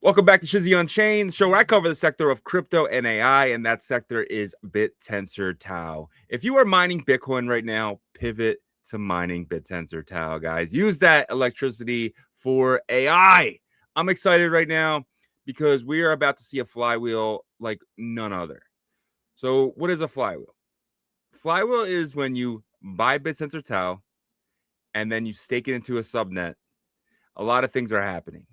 Welcome back to Shizzy Unchained, the show where I cover the sector of crypto and AI, and that sector is Bittensor TAO. If you are mining Bitcoin right now, pivot to mining Bittensor TAO, guys. Use that electricity for AI. I'm excited right now because we are about to see a flywheel like none other. So, what is a flywheel? Flywheel is when you buy Bittensor TAO and then you stake it into a subnet. A lot of things are happening.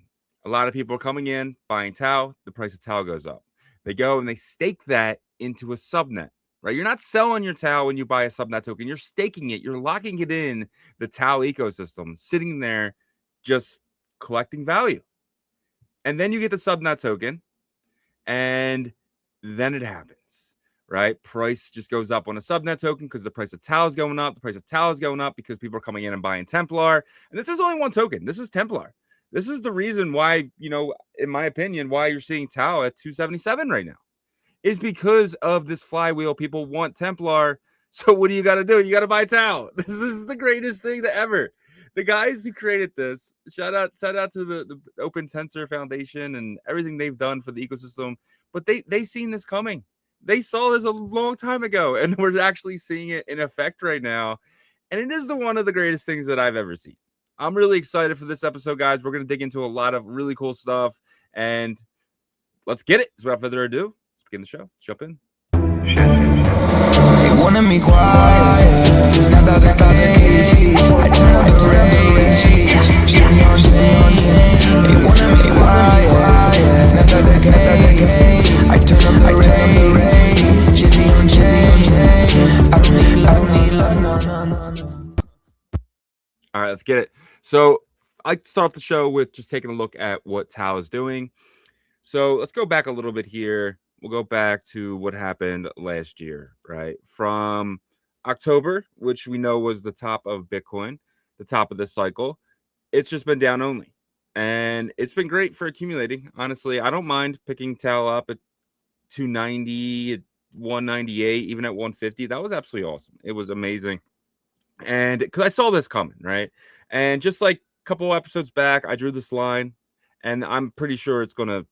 A lot of people are coming in, buying TAO, the price of TAO goes up. They go and they stake that into a subnet, right? You're not selling your TAO when you buy a subnet token. You're staking it. You're locking it in the TAO ecosystem, sitting there just collecting value. And then you get the subnet token, and then it happens, right? Price just goes up on a subnet token because the price of TAO is going up. The price of TAO is going up because people are coming in and buying Templar. And this is only one token. This is Templar. This is the reason why, in my opinion, why you're seeing TAO at 277 right now is because of this flywheel. People want Templar. So what do? You got to buy TAO. This is the greatest thing ever. The guys who created this, shout out to the Open Tensor Foundation and everything they've done for the ecosystem. But they seen this coming. They saw this a long time ago, and we're actually seeing it in effect right now. And it is one of the greatest things that I've ever seen. I'm really excited for this episode, guys. We're going to dig into a lot of really cool stuff, and let's get it. So without further ado, let's begin the show. Let's jump in. They wanted me quiet, it's not the case. I turn up the rage, Shizzy Unchained. They wanted me quiet, it's not the case. I turn up the rage, Shizzy Unchained. I don't need love, no. All right, let's get it. So I start off the show with just taking a look at what TAO is doing. So let's go back a little bit here. We'll go back to what happened last year, right? From October, which we know was the top of Bitcoin, the top of this cycle. It's just been down only. And it's been great for accumulating. Honestly, I don't mind picking TAO up at 290, at 198, even at 150. That was absolutely awesome. It was amazing. And because I saw this coming, right? And just like a couple episodes back, I drew this line, and I'm pretty sure it's going to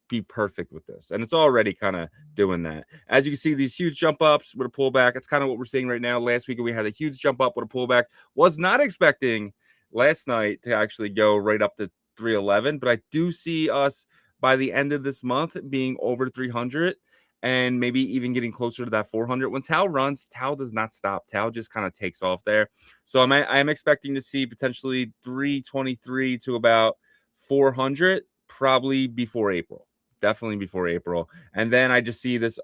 be perfect with this, and it's already kind of doing that. As you can see, these huge jump ups with a pullback, it's kind of what we're seeing right now. Last week we had a huge jump up with a pullback. Was not expecting last night to actually go right up to 311, but I do see us by the end of this month being over 300 and maybe even getting closer to that 400. When TAO runs, TAO does not stop. TAO just kind of takes off there. So I'm expecting to see potentially 323 to about 400 probably before April. Definitely before April. And then I just see this,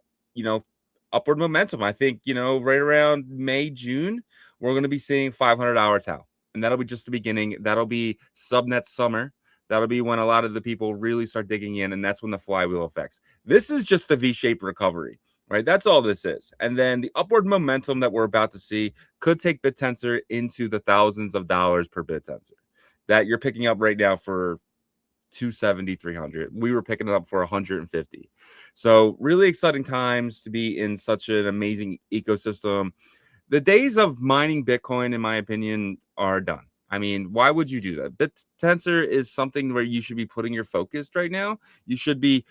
upward momentum. I think, right around May, June, we're going to be seeing 500-hour TAO. And that'll be just the beginning. That'll be subnet summer. That'll be when a lot of the people really start digging in. And that's when the flywheel affects. This is just the V-shaped recovery, right? That's all this is. And then the upward momentum that we're about to see could take Bittensor into the thousands of dollars per Bittensor that you're picking up right now for 270, 300. We were picking it up for 150. So really exciting times to be in such an amazing ecosystem. The days of mining Bitcoin, in my opinion, are done. I mean, why would you do that? Bittensor is something where you should be putting your focus right now. You should be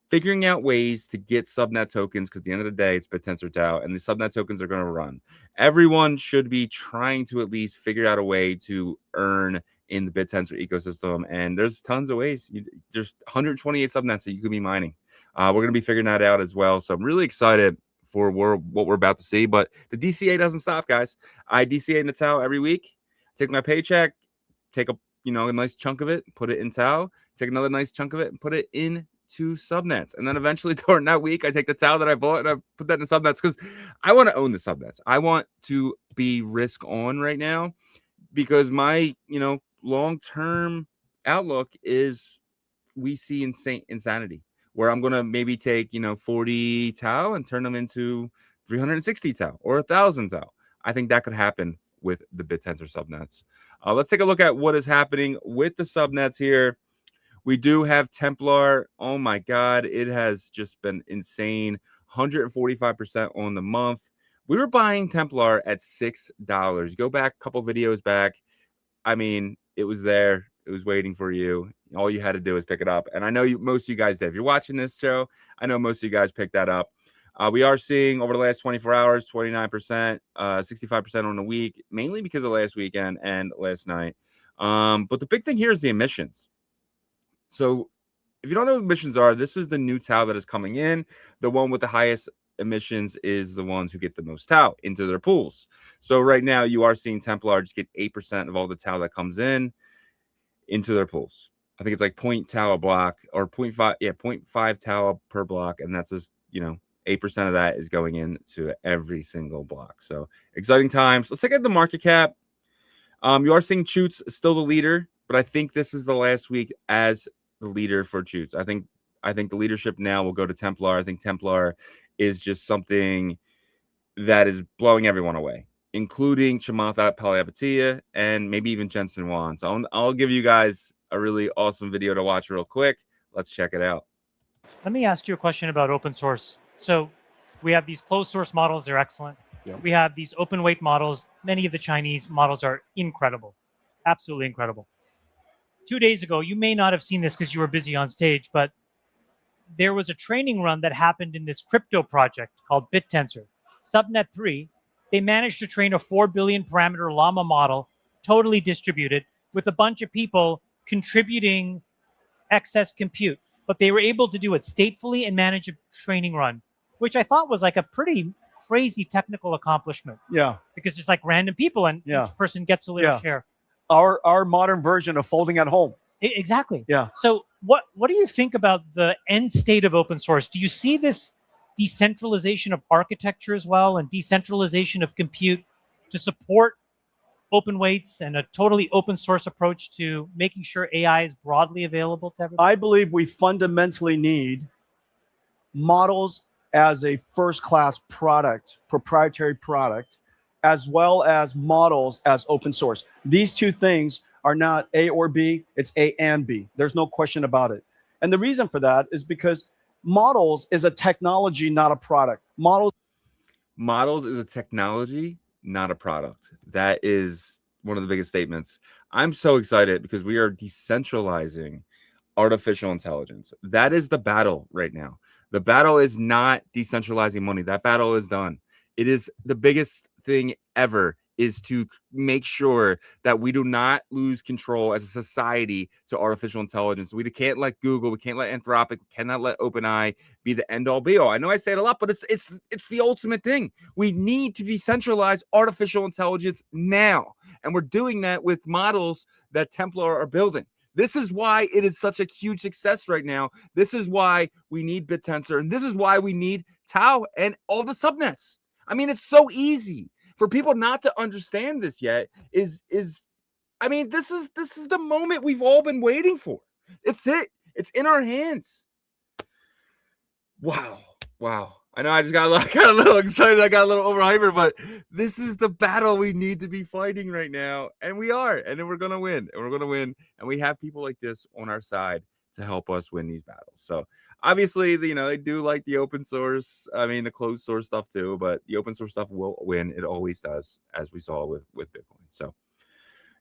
figuring out ways to get subnet tokens, because at the end of the day, it's Bittensor TAO, and the subnet tokens are going to run. Everyone should be trying to at least figure out a way to earn in the Bittensor ecosystem, and there's tons of ways. There's 128 subnets that you could be mining. We're going to be figuring that out as well. So I'm really excited for what we're about to see. But the DCA doesn't stop, guys. I DCA in the TAO every week. Take my paycheck, take a nice chunk of it, put it in TAO. Take another nice chunk of it and put it in to subnets. And then eventually during that week, I take the TAO that I bought and I put that in the subnets because I want to own the subnets. I want to be risk on right now because my, long-term outlook is we see insanity where I'm going to maybe take, 40 TAO and turn them into 360 TAO or 1,000 TAO. I think that could happen with the Bittensor subnets. Let's take a look at what is happening with the subnets here. We do have Templar. Oh my God, it has just been insane. 145% on the month. We were buying Templar at $6. Go back a couple videos back. I mean, it was there. It was waiting for you. All you had to do was pick it up. And I know most of you guys did. If you're watching this show, I know most of you guys picked that up. We are seeing over the last 24 hours, 29%, 65% on the week, mainly because of last weekend and last night. But the big thing here is the emissions. So if you don't know what emissions are, this is the new TAO that is coming in. The one with the highest emissions is the ones who get the most TAO into their pools. So right now you are seeing Templar just get 8% of all the TAO that comes in into their pools. I think it's like 0.TAO a block or 0.5, 0.5 TAO per block. And that's just, 8% of that is going into every single block. So exciting times. Let's take at the market cap. You are seeing Choots still the leader, but I think this is the last week as the leader for Choots. I think the leadership now will go to Templar. I think Templar is just something that is blowing everyone away, including Chamath and maybe even Jensen Huang. So I'll give you guys a really awesome video to watch real quick. Let's check it out. Let me ask you a question about open source. So we have these closed source models, they're excellent. Yeah. We have these open weight models. Many of the Chinese models are incredible, absolutely incredible. 2 days ago, you may not have seen this because you were busy on stage, but there was a training run that happened in this crypto project called Bittensor. Subnet 3, they managed to train a 4 billion parameter llama model, totally distributed, with a bunch of people contributing excess compute. But they were able to do it statefully and manage a training run, which I thought was like a pretty crazy technical accomplishment. Yeah. Because it's like random people and Yeah. each person gets a little share. Our modern version of folding at home. Exactly. Yeah. So what do you think about the end state of open source? Do you see this decentralization of architecture as well and decentralization of compute to support open weights and a totally open source approach to making sure AI is broadly available to everybody? I believe we fundamentally need models as a first-class product, proprietary product, as well as models as open source. These two things are not A or B, it's A and B. There's no question about it. And the reason for that is because models is a technology, not a product. Models is a technology, not a product. That is one of the biggest statements. I'm so excited because we are decentralizing artificial intelligence. That is the battle right now. The battle is not decentralizing money. That battle is done. It is the biggest thing ever is to make sure that we do not lose control as a society to artificial intelligence. We can't let Google, we can't let Anthropic, we cannot let OpenAI be the end all be all. I know I say it a lot, but it's the ultimate thing. We need to decentralize artificial intelligence now. And we're doing that with models that Templar are building. This is why it is such a huge success right now. This is why we need Bittensor, and this is why we need TAO and all the subnets. I mean, it's so easy for people not to understand this yet. This is the moment we've all been waiting for. It's it. It's in our hands. Wow. I know I just got a little excited. I got a little overhyper, but this is the battle we need to be fighting right now. And we are. And then we're going to win. And we have people like this on our side to help us win these battles. So obviously, they do like the open source. I mean, the closed source stuff too, but the open source stuff will win. It always does, as we saw with Bitcoin. So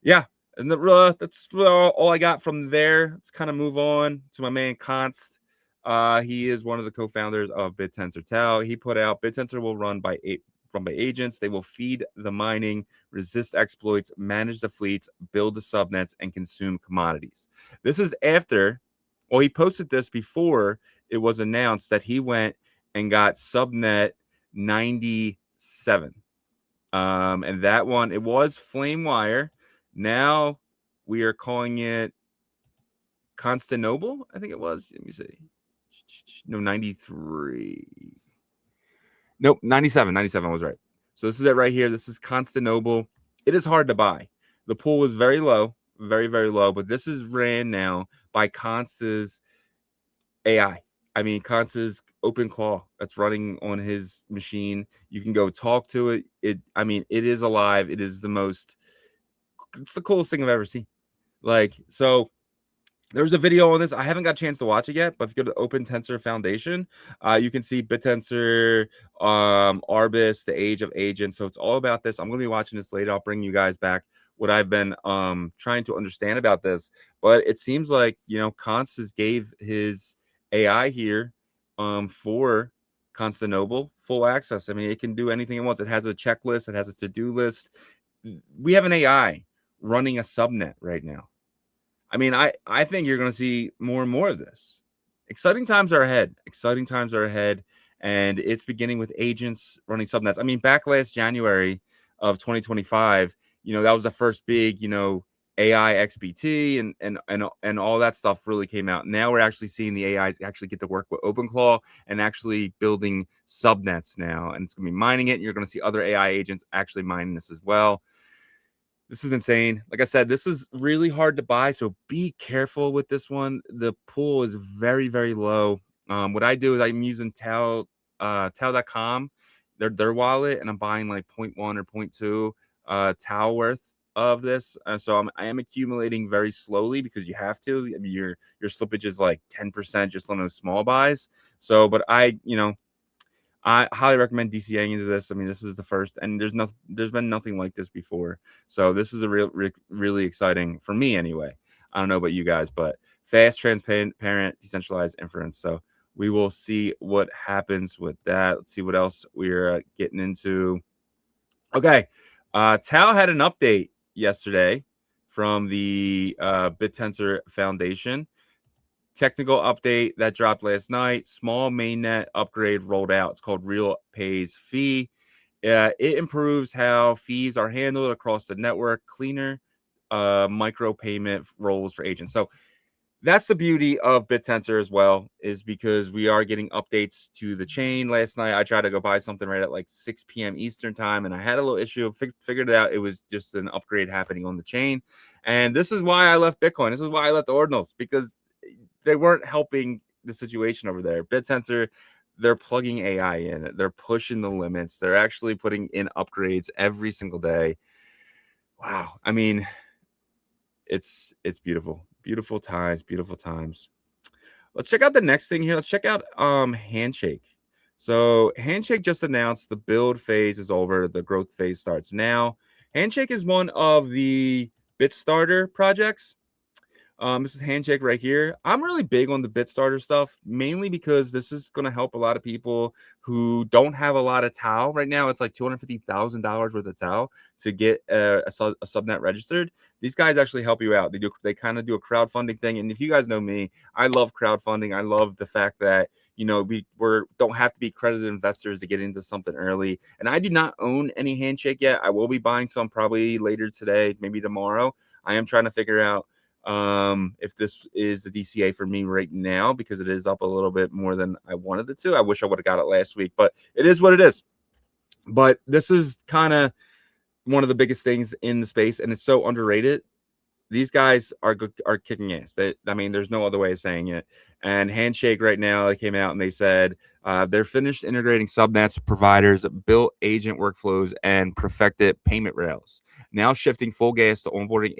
yeah. And that's all I got from there. Let's kind of move on to my man Const. He is one of the co-founders of Bittensor TAO. He put out Bittensor will run by agents. They will feed the mining, resist exploits, manage the fleets, build the subnets, and consume commodities. This is after, well, he posted this before it was announced that he went and got subnet 97. And that one, it was FlameWire. Now we are calling it Constantinople, I think it was. Let me see. No, 93. Nope, 97. 97 was right. So this is it right here. This is Constantinople. It is hard to buy. The pool is very low, very, very low. But this is ran now by Const's AI. I mean, Const's OpenClaw that's running on his machine. You can go talk to it. It is alive. It is it's the coolest thing I've ever seen. So there's a video on this. I haven't got a chance to watch it yet, but if you go to Open Tensor Foundation, you can see Bittensor, Arbus, the Age of Agents. So it's all about this. I'm going to be watching this later. I'll bring you guys back what I've been trying to understand about this. But it seems like, Constance gave his AI here for Constantinople full access. I mean, it can do anything it wants. It has a checklist, it has a to-do list. We have an AI running a subnet right now. I mean, I think you're going to see more and more of this. Exciting times are ahead. Exciting times are ahead, and it's beginning with agents running subnets. I mean, back last January of 2025, that was the first big, AI XBT and all that stuff really came out. Now we're actually seeing the AIs actually get to work with OpenClaw and actually building subnets now, and it's going to be mining it. And you're going to see other AI agents actually mining this as well. This is insane. Like I said, this is really hard to buy, so be careful with this one. The pool is very, very low. What I do is I'm using Tao.com, their wallet, and I'm buying like 0.1 or 0.2 Tao worth of this. So I am accumulating very slowly because you have to. I mean, your slippage is like 10% just on those small buys. So, but I highly recommend DCAing into this. I mean, this is the first, and there's been nothing like this before. So this is a really exciting for me anyway. I don't know about you guys, but fast, transparent, decentralized inference. So we will see what happens with that. Let's see what else we're getting into. Okay, Tao had an update yesterday from the Bittensor Foundation. Technical update that dropped last night. Small mainnet upgrade rolled out. It's called Real Pays Fee. It improves how fees are handled across the network. Cleaner micro payment rolls for agents. So that's the beauty of Bittensor as well, is because we are getting updates to the chain. Last night I tried to go buy something right at like 6 p.m. Eastern time, and I had a little issue. Figured it out. It was just an upgrade happening on the chain, and this is why I left Bitcoin. This is why I left the ordinals, because they weren't helping the situation over there. Bittensor, they're plugging AI in. They're pushing the limits. They're actually putting in upgrades every single day. Wow. I mean, it's beautiful. Beautiful times, beautiful times. Let's check out the next thing here. Let's check out Handshake. So Handshake just announced the build phase is over. The growth phase starts now. Handshake is one of the Bitstarter projects. This is Handshake right here. I'm really big on the Bitstarter stuff, mainly because this is going to help a lot of people who don't have a lot of Tao right now. It's like $250,000 worth of Tao to get a subnet registered. These guys actually help you out. They kind of do a crowdfunding thing, and if you guys know me, I love crowdfunding. I love the fact that we don't have to be accredited investors to get into something early. And I do not own any Handshake yet. I will be buying some probably later today, maybe tomorrow. I am trying to figure out if this is the DCA for me right now, because it is up a little bit more than I wanted it to. I wish I would have got it last week, but it is what it is. But this is kind of one of the biggest things in the space, and it's so underrated. These guys are kicking ass. I mean, there's no other way of saying it. And Handshake right now, they came out and they said they're finished integrating subnets, providers, built agent workflows, and perfected payment rails. Now shifting full gas to onboarding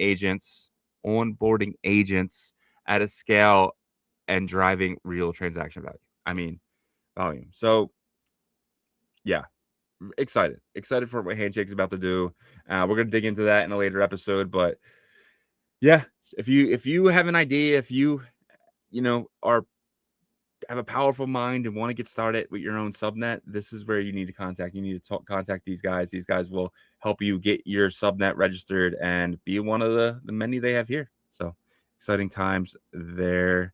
agents at a scale and driving real transaction value. I mean, volume. So, yeah, excited for what Handshake's about to do. We're gonna dig into that in a later episode, but yeah, if you have an idea, if you are have a powerful mind and want to get started with your own subnet, this is where you need to contact. You need to contact these guys. These guys will help you get your subnet registered and be one of the many they have here. So exciting times there.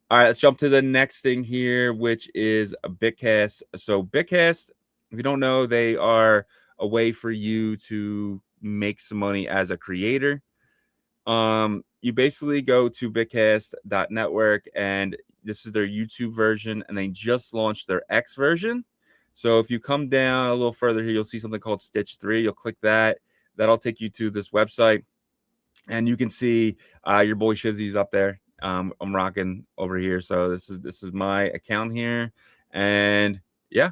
All right, let's jump to the next thing here, which is Bitcast. So Bitcast, if you don't know, they are a way for you to make some money as a creator. You basically go to bitcast.network, and this is their YouTube version, and they just launched their X version. So if you come down a little further here, you'll see something called Stitch 3. You'll click that. That'll take you to this website, and you can see your boy Shizzy's up there. I'm rocking over here. So this is my account here, and yeah,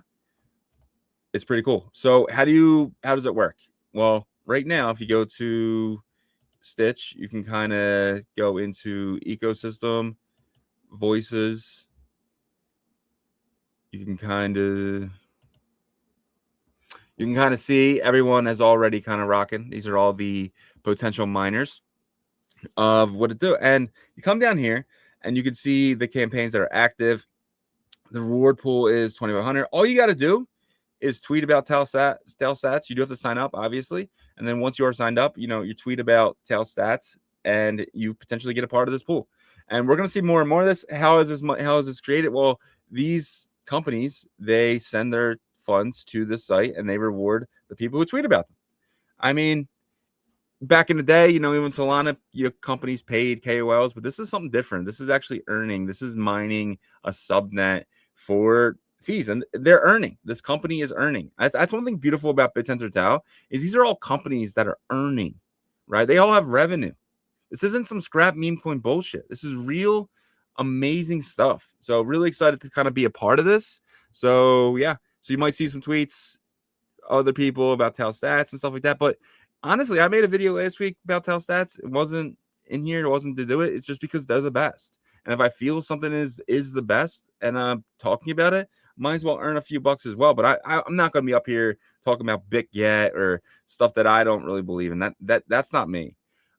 it's pretty cool. So how does it work? Well, right now, if you go to Stitch, you can kind of go into ecosystem, voices. You can kind of see everyone is already kind of rocking. These are all the potential miners of what to do. And you come down here and you can see the campaigns that are active. The reward pool is 2,500. All you got to do is tweet about Tail stats. You do have to sign up, obviously. And then once you are signed up, you tweet about Tail stats and you potentially get a part of this pool. And we're going to see more and more of this. How is this created? Well, these companies, they send their funds to the site and they reward the people who tweet about them. I mean, back in the day, even Solana, companies paid KOLs, but this is something different. This is actually earning. This is mining a subnet for fees, and they're earning. This company is earning. That's one thing beautiful about Bittensor TAO is these are all companies that are earning, right? They all have revenue. This isn't some scrap meme coin bullshit. This is real amazing stuff. So really excited to kind of be a part of this. So yeah, so you might see some tweets, other people about Tail stats and stuff like that. But honestly, I made a video last week about Tail stats. It wasn't in here. It wasn't to do it. It's just because they're the best. And if I feel something is the best and I'm talking about it, might as well earn a few bucks as well. But I'm not going to be up here talking about Bic yet or stuff that I don't really believe in. That's not me.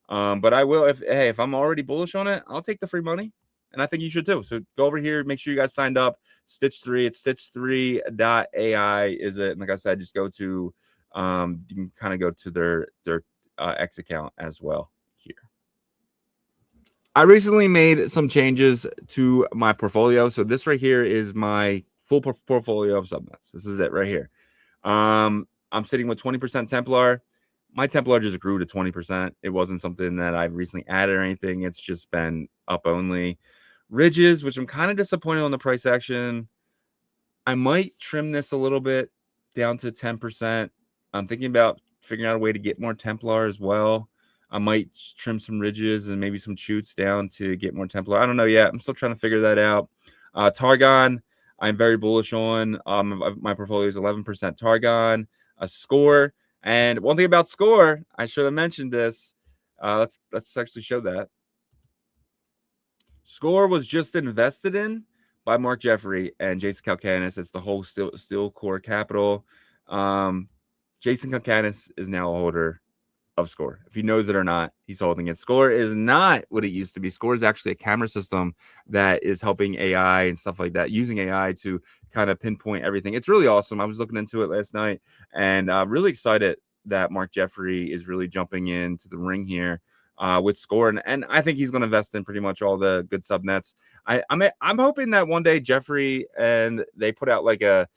But I will if I'm already bullish on it, I'll take the free money. And I think you should too. So go over here, make sure you guys signed up. Stitch 3, it's stitch3.ai is it? And like I said, just go to you can kind of go to their X account as well here. I recently made some changes to my portfolio. So this right here is my full portfolio of subnets. This is it right here. I'm sitting with 20% Templar. My Templar just grew to 20%. It wasn't something that I've recently added or anything. It's just been up only. Ridges, which I'm kind of disappointed on the price action. I might trim this a little bit down to 10%. I'm thinking about figuring out a way to get more Templar as well. I might trim some ridges and maybe some chutes down to get more Templar. I don't know yet. I'm still trying to figure that out. Targon, I'm very bullish on. My portfolio is 11% Targon. Score. And one thing about Score, I should have mentioned this. Let's actually show that. Score was just invested in by Mark Jeffrey and Jason Calcanis. It's the whole Steel Core Capital. Jason Calcanis is now a holder of Score. If he knows it or not, he's holding it. Score is not what it used to be. Score is actually a camera system that is helping AI and stuff like that, using AI to kind of pinpoint everything. It's really awesome. I was looking into it last night and really excited that Mark Jeffrey is really jumping into the ring here with Score. And I think he's going to invest in pretty much all the good subnets. I'm hoping that one day Jeffrey and they put out like a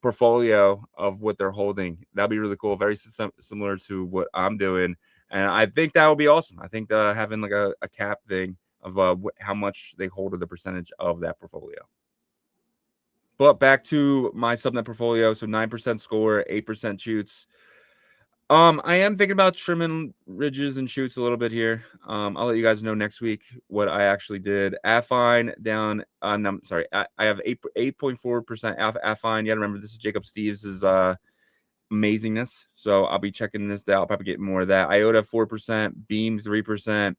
portfolio of what they're holding. That'd be really cool. Very similar to what I'm doing. And I think that would be awesome. I think having like a cap thing of how much they hold of the percentage of that portfolio. But back to my subnet portfolio. So 9% Score, 8% shoots. I am thinking about trimming ridges and shoots a little bit here. I'll let you guys know next week what I actually did. Affine down. I'm sorry. I have 8.4% Affine. Yeah, remember this is Jacob Steves' amazingness. So I'll be checking this out. I'll probably get more of that. IOTA 4%, Beam 3%,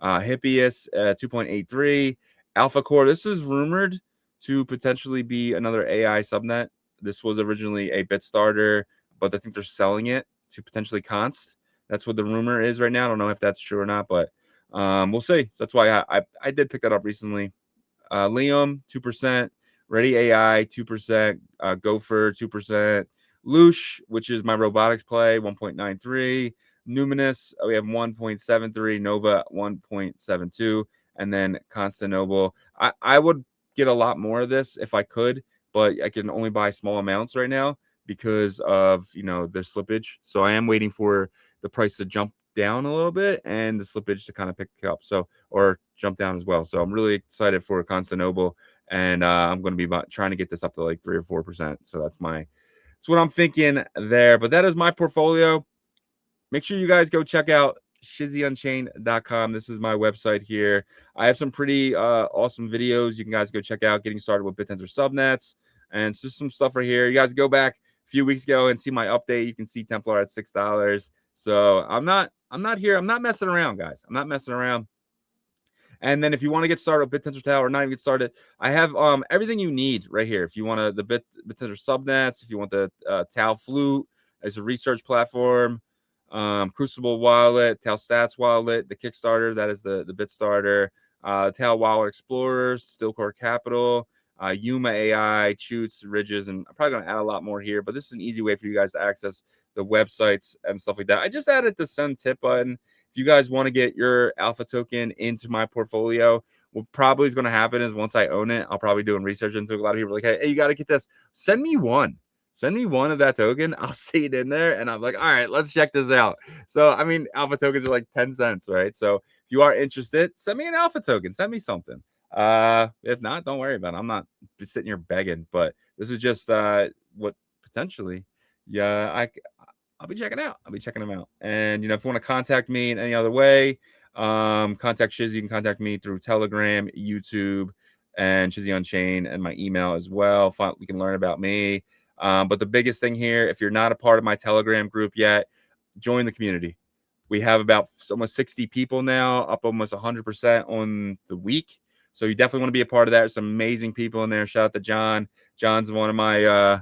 Hippias 2.83, Alpha Core. This is rumored to potentially be another AI subnet. This was originally a Bitstarter, but I think they're selling it to potentially Const. That's what the rumor is right now. I don't know if that's true or not, but we'll see. So that's why I did pick that up recently. Liam 2%, Ready AI 2%, Gopher 2%, Loosh, which is my robotics play 1.93, Numinous we have 1.73, Nova 1.72, and then Constantinople. I would get a lot more of this if I could, but I can only buy small amounts right now because of the slippage. So I am waiting for the price to jump down a little bit and the slippage to kind of pick up, or jump down as well. So I'm really excited for Constantinople, and I'm going to be trying to get this up to like 3 or 4%. So that's what I'm thinking there. But that is my portfolio. Make sure you guys go check out ShizzyUnchained.com. This is my website here. I have some pretty awesome videos you can guys go check out, getting started with Bittensor subnets, and it's just some stuff right here. You guys go back a few weeks ago and see my update. You can see Templar at $6. So I'm not here. I'm not messing around, guys. I'm not messing around. And then if you want to get started with Bittensor TAO or not even get started, I have everything you need right here. If you want the Bittensor subnets, if you want the TAO Flute as a research platform, Crucible wallet, TAO Stats wallet, the Kickstarter, that is the Bitstarter, TAO Wallet Explorers, Stillcore Capital, Yuma AI, Chutes, Ridges, and I'm probably going to add a lot more here, but this is an easy way for you guys to access the websites and stuff like that. I just added the send tip button. If you guys want to get your alpha token into my portfolio, what probably is going to happen is once I own it, I'll probably do research into it. A lot of people are like, hey, you got to get this. Send me one of that token. I'll see it in there. And I'm like, all right, let's check this out. So, I mean, alpha tokens are like 10 cents, right? So if you are interested, send me an alpha token. Send me something. If not, don't worry about it. I'm not sitting here begging, but this is just what potentially, I'll be checking out. I'll be checking them out. And, if you want to contact me in any other way, contact Shizzy. You can contact me through Telegram, YouTube, and Shizzy Unchained, and my email as well. You can learn about me. But the biggest thing here, if you're not a part of my Telegram group yet, join the community. We have about almost 60 people now, up almost 100% on the week. So you definitely want to be a part of that. There's some amazing people in there. Shout out to John. John's one of my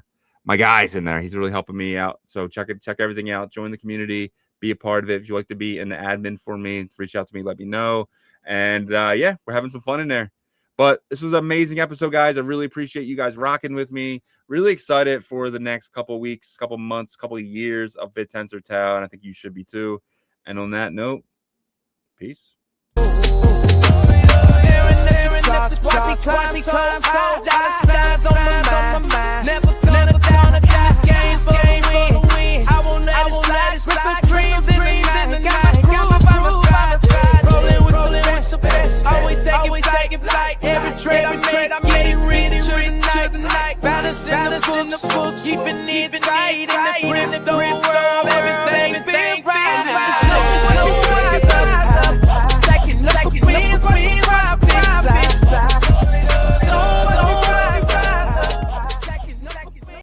guys in there. He's really helping me out. So check everything out. Join the community. Be a part of it. If you like to be an admin for me, reach out to me. Let me know. And we're having some fun in there. But this was an amazing episode, guys. I really appreciate you guys rocking with me. Really excited for the next couple weeks, couple months, couple of years of Bittensor TAO, and I think you should be too. And on that note, peace. Always take it like every trade I make.